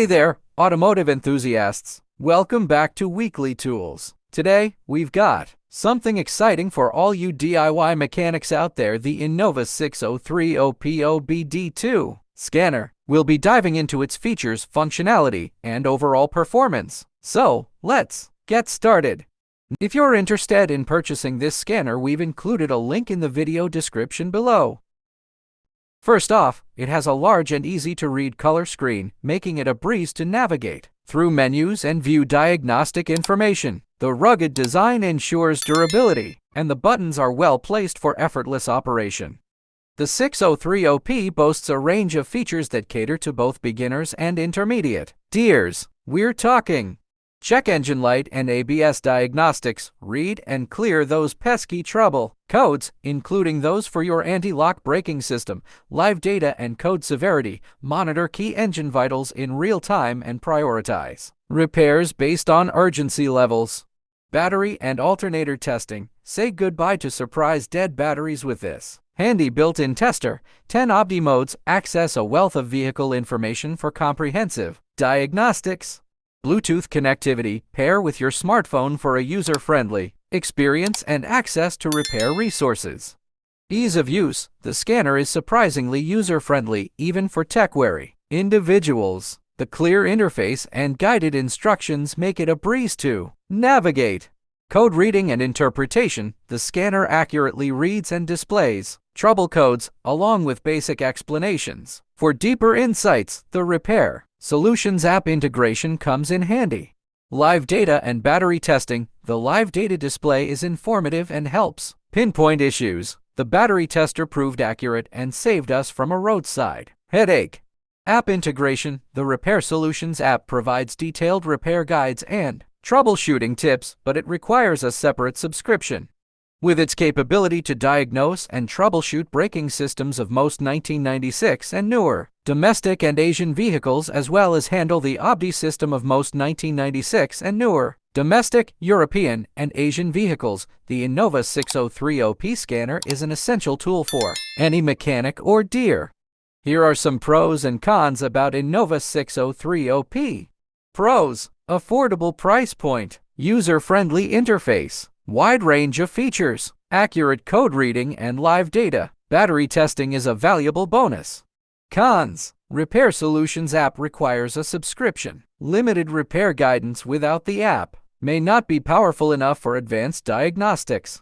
Hey there, automotive enthusiasts. Welcome back to Weekly Tools. Today, we've got something exciting for all you DIY mechanics out there, the INNOVA 6030P OBD2 scanner. We'll be diving into its features, functionality, and overall performance. So, let's get started. If you're interested in purchasing this scanner, we've included a link in the video description below. First off, it has a large and easy-to-read color screen, making it a breeze to navigate through menus and view diagnostic information. The rugged design ensures durability, and the buttons are well placed for effortless operation. The 6030P boasts a range of features that cater to both beginners and intermediate tiers. We're talking check engine light and ABS diagnostics, read and clear those pesky trouble codes, including those for your anti-lock braking system, live data and code severity, monitor key engine vitals in real time and prioritize repairs based on urgency levels. Battery and alternator testing. Say goodbye to surprise dead batteries with this handy built-in tester. 10 OBD modes access a wealth of vehicle information for comprehensive diagnostics. Bluetooth connectivity. Pair with your smartphone for a user-friendly experience and access to repair resources. Ease of use. The scanner is surprisingly user-friendly even for tech-wary individuals. The clear interface and guided instructions make it a breeze to navigate. Code reading and interpretation. The scanner accurately reads and displays trouble codes along with basic explanations. For deeper insights, the Repair Solutions app integration comes in handy. Live data and battery testing. The live data display is informative and helps pinpoint issues. The battery tester proved accurate and saved us from a roadside headache. App integration. The Repair Solutions app provides detailed repair guides and troubleshooting tips, but it requires a separate subscription. With its capability to diagnose and troubleshoot braking systems of most 1996 and newer domestic and Asian vehicles, as well as handle the OBD system of most 1996 and newer domestic, European, and Asian vehicles, the INNOVA 6030P scanner is an essential tool for any mechanic or dealer. Here are some pros and cons about INNOVA 6030P. Pros: affordable price point, user-friendly interface, wide range of features, accurate code reading and live data. Battery testing is a valuable bonus. Cons: Repair Solutions app requires a subscription. Limited repair guidance without the app. May not be powerful enough for advanced diagnostics.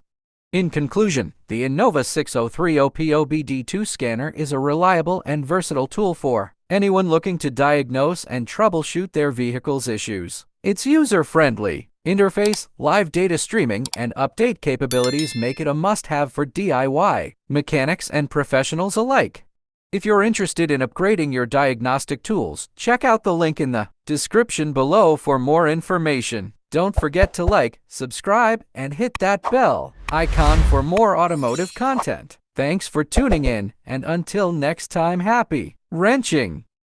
In conclusion, the INNOVA 6030P OBD2 scanner is a reliable and versatile tool for anyone looking to diagnose and troubleshoot their vehicle's issues. Its user-friendly interface, live data streaming, and update capabilities make it a must-have for DIY mechanics and professionals alike. If you're interested in upgrading your diagnostic tools, check out the link in the description below for more information. Don't forget to like, subscribe, and hit that bell icon for more automotive content. Thanks for tuning in, and until next time, happy wrenching!